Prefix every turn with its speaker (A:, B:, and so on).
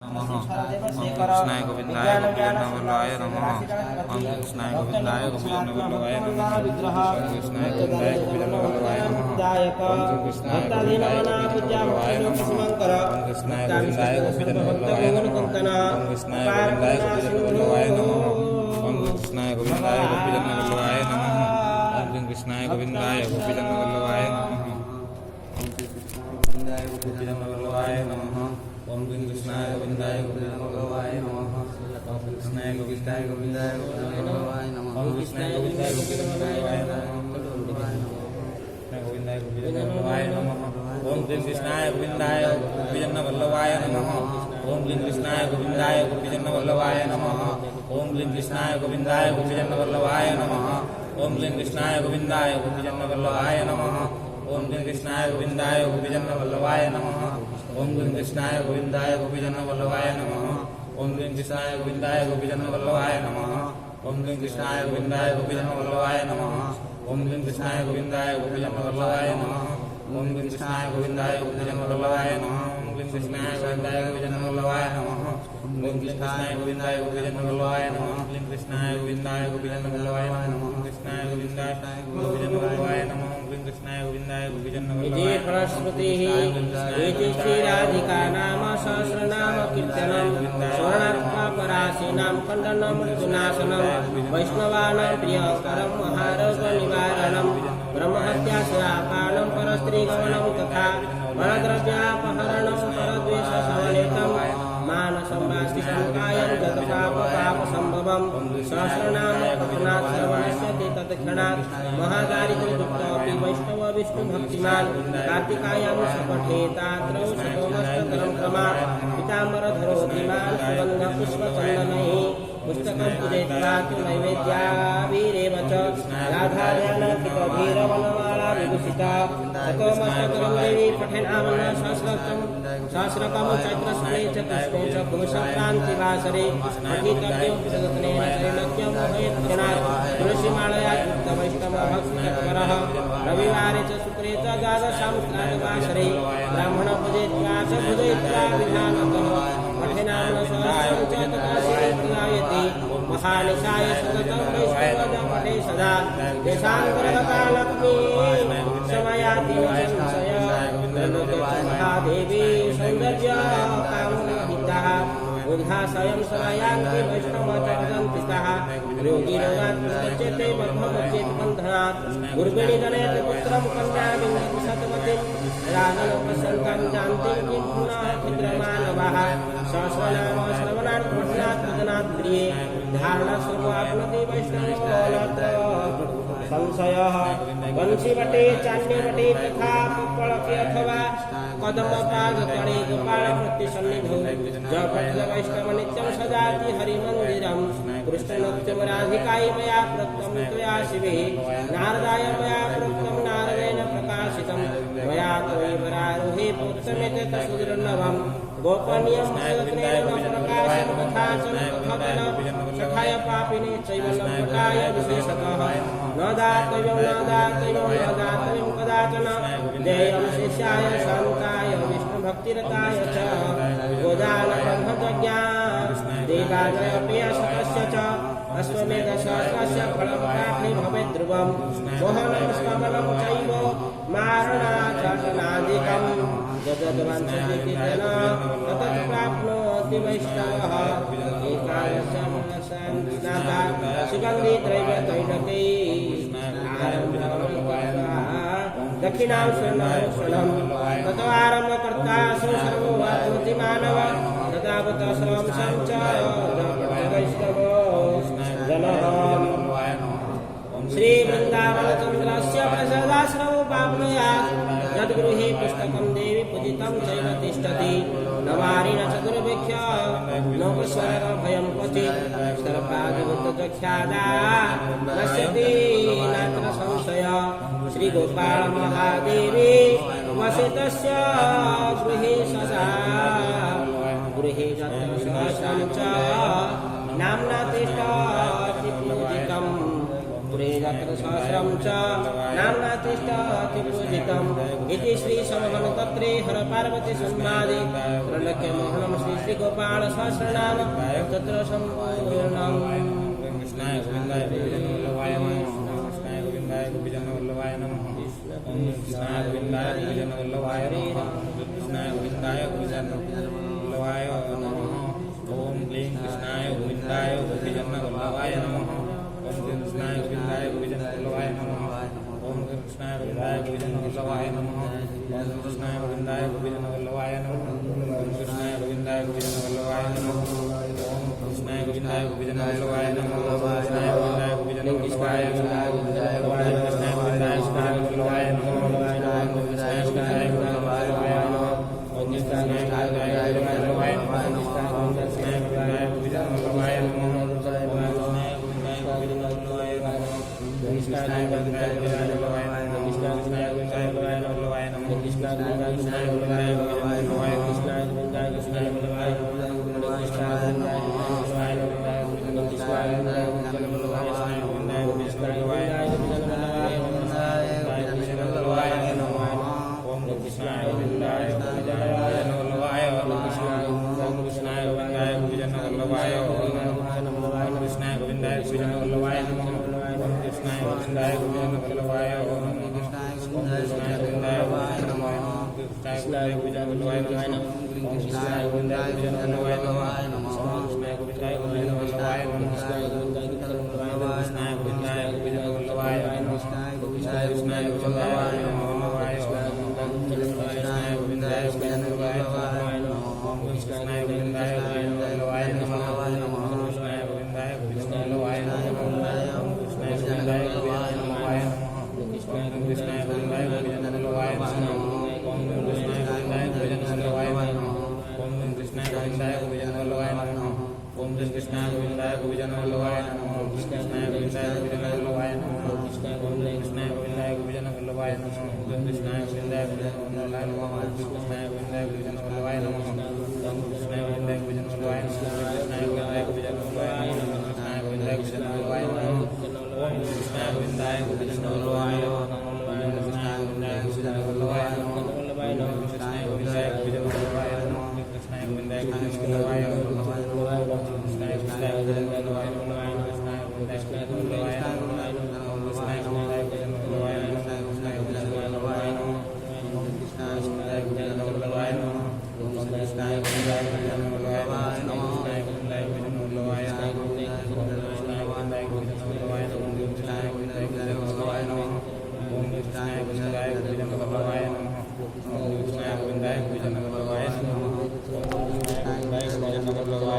A: नमः। ओम कृष्णाय गोविंदाय गोपीजनवल्लभाय नमः। ओम कृष्णाय गोविंदाय गोपीजनवल्लभाय नमः। ओम कृष्णाय गोविंदाय गोपीजनवल्लभाय नमः। ओम कृष्णाय गोविंदाय गोपीजनवल्लभाय नमः। ओम कृष्णाय गोविंदाय गोपीजनवल्लभाय नमः। ओम कृष्णाय गोविंदाय गोपीजनवल्लभाय नमः। ओम कृष्णाय गोविंदाय गोपीजनवल्लभाय नमः। ओम कृष्णाय गोविंदाय गोपीजनवल्लभाय नमः। गोपीजनवल्लभाय नमः। ओम कृष्णाय गोविंदाय गोपीजनवल्लभाय नमः। ओम कृष्णाय गोविंदाय गोपीजनवल्लभाय नमः। ओम कृष्णाय गोविंदाय गोपीजनवल्लभाय नमः। ओम कृष्णाय गोविंदाय गोपीजनवल्लभाय नमः। ओम कृष्णाय गोविंदाय गोपीजनवल्लभाय नमः। ओम कृष्णाय गोविंदाय गोपीजनवल्लभाय नमः। ओम कृष्णाय गोविंदाय गोपीजनवल्लभाय नमः। ओम कृष्णाय गोविंदाय गोपीजनवल्लभाय नमः। ओम कृष्णाय गोविंदाय गोपीजनवल्लभाय नमः। ओम कृष्णाय गोविंदाय गोपीजनवल्लभाय नमः। ओम कृष्णाय गोविंदाय गोपीजनवल्लभाय नमः। ओम कृष्णाय गोविंदाय गोपीजनवल्लभाय नमः। ओम कृष्णाय गोविंदाय गोपीजनवल्लभाय नमः। ओम कृष्णाय गोविंदाय गोपीजनवल्लभाय नमः। ओम कृष्णाय गोविंदाय गोपीजनवल्लभाय नमः। ओम कृष्णाय गोविंदाय गोपीजनवल्लभाय नमः। ओम कृष्णाय गोविंदाय गोपीजनवल्लभाय नमः। ओम कृष्णाय गोविंदाय गोपीजनवल्लभाय नमः।
B: फलश्रुतिः इति श्रीराधिका नाम सहस्रनाम कीर्तनं स्वर्णात्मपरासीनां खण्डनं मृत्युनाशनं वैष्णवानां प्रियकरं महारोगनिवारणं ब्रह्महत्याश्रापानं परस्त्रीगमनं तथा परद्रव्यापहरणं परद्वेषसमन्वितं मानसंवासितं कायं गतपापपापसम्भवं सहस्रनाम पठनात् श्रवणस्य ते तत्क्षणात् महादारिद्र्ययुक्तोऽपि वैष्णव विष्णुभक्तिमान् कार्तिकायां सपठेतात्रौ शतोमस्तकरं क्रमात् पीताम्बरधरो धीमान् सुगन्धपुष्पचन्दनैः पुस्तकं पूजयित्वा तु नैवेद्याभिरेव च राधार्याणकृतधीरवनमाला विभूषिता शतोमस्तकरं देवी पठेनामन्न सहस्रकं चैत्रशुक्ले च कृष्णे च पुरुषक्रान्तिवासरे पठितव्यं जगत्नेन त्रैलोक्यं मोहयत्यनात् तुलसीमालया युक्तवैष्णवभक्तितत्परः रविवारे च शुक्रे च द्वादशां श्राद्धवासरे ब्राह्मणपूजयित्वा च पूजयित्वा विधानतः पठेनामन्न सहस्रं च तथा श्रीप्रदायते महानिशाय सततं वैष्णवजं पठे सदा देशान्तरगता लक्ष्मी समयाति संशय देवी सौन्दर्य कामहितः उद्घासयं समयान्ति वैष्णवचरदन्तितः रोगिरोगात् बद्धमुच्येत बन्धनात् गुर्बिणि जनयत पुत्रं कन्यां सतमतिं राजलोकसन्तं जानति किं पुनः क्षुद्रमानवः सहस्रनाम श्रवणात् पठनात् पठनात् प्रिये धारणश्रवाप्नोति वैष्णवोऽत्र संशयः वंशीवटे चान्यवटे तथा पिप्पलके अथवा कदम्बपादतले गोपालप्रतिसन्निधौ जपट्लवैष्णव नित्यं सजाति हरिमन्दिरं कृष्णनित्यं राधिकायै मया प्रोक्तं त्वया शिवे नारदाय मया प्रोक्तं नारदेन प्रकाशितं मया त्वयैवरारोहे प्रोक्तमेतत् सुदुर्लभं गोपनीयं जगत्नेन प्रकाशं तथा च कथन सखाय पापिने चैव लम्पटाय विशेषतः न दातव्यं कदाचन देयं शिष्याय शान्ताय विष्णुभक्तिरताय च गोदानब्रह्मज्ञा देवादयपेयशतस्य च अश्वमेधसहस्रस्य फलप्राप्तिः भवेत् ध्रुवं मोहनं स्मरणं चैव मारणाचरणादिकं यद्वाञ्छति तेन तत् प्राप्नोति वैष्णवः एकादशं स्नाता सुगन्धित्रैव तैलकै दक्षिणां स्वर्णं ततो आरम्भकर्ता सर्वो वाप्नोति मानव तदावत श्रवंसं च वैष्णवो जनः श्रीवृन्दावनचन्द्रस्य प्रसादाश्रमो प्राप्नुयात् यद्गृहे पुस्तकं देवी पूजितं चैव तिष्ठति न वारिण चतुर्भिक्ष्य न कुस्वरभयं क्वचित् सर्पादिवृत्तचख्यादा नश्यति नात्र संशय श्रीगोपालमहादेवी वसितस्य गृहे सदा गृहे सहस्रं च नाम्ना तिष्ठति पूजितं पुरेदत्तसहस्रं च नाम्ना तिष्ठति पूजितम् इति श्रीसमहनतत्रे हरपार्वती संवादे त्रैलोक्यमोहनं श्रीश्रीगोपाल सहस्रनाम तत्र सम्पूर्णम्
A: कृष्णाय गोविन्दाय गोपीजनवल्लभाय नमः कृष्णाय गोविन्दाय गोपीजनवल्लभाय नमः ओम कृष्णाय गोविन्दाय गोपीजनवल्लभाय नमः कृष्णाय गोविन्दाय गोपीजनवल्लभाय नमः ओम क्लीं कृष्णाय गोविन्दाय गोपीजनवल्लभाय नमः ओम क्लीं कृष्णाय गोविन्दाय गोपीजनवल्लभाय नमः ओम कृष्णाय गोविन्दाय गोपीजनवल्लभाय नमः ओम कृष्णाय गोविन्दाय गोपीजनवल्लभाय नमः ओम कृष्णाय गोविन्दाय गोपीजनवल्लभाय नमः ओम कृष्णाय गोविन्दाय गोपीजनवल्लभाय नमः कृष्णाय गोविन्दाय गोपीजनवल्लभाय नमः कृष्णाय गोविन्दाय गोपीजनवल्लभाय नमः कृष्णाय गोविन्दाय गोपीजनवल्लभाय नमः ओम कृष्णाय गोविन्दाय गोपीजनवल्लभाय नमः कृष्णाय गोविन्दाय गोपीजनवल्लभाय नमः ओम कृष्णाय गोविन्दाय गोपीजनवल्लभाय नमः कृष्णाय गोविन्दाय गोपीजनवल्लभाय नमः कृष्णाय गोविन्दाय गोपीजनवल्लभाय नमः कृष्णाय गोविन्दाय गोपीजनवल्लभाय नमः कृष्णाय गोविन्दाय गोपीजनवल्लभाय नमः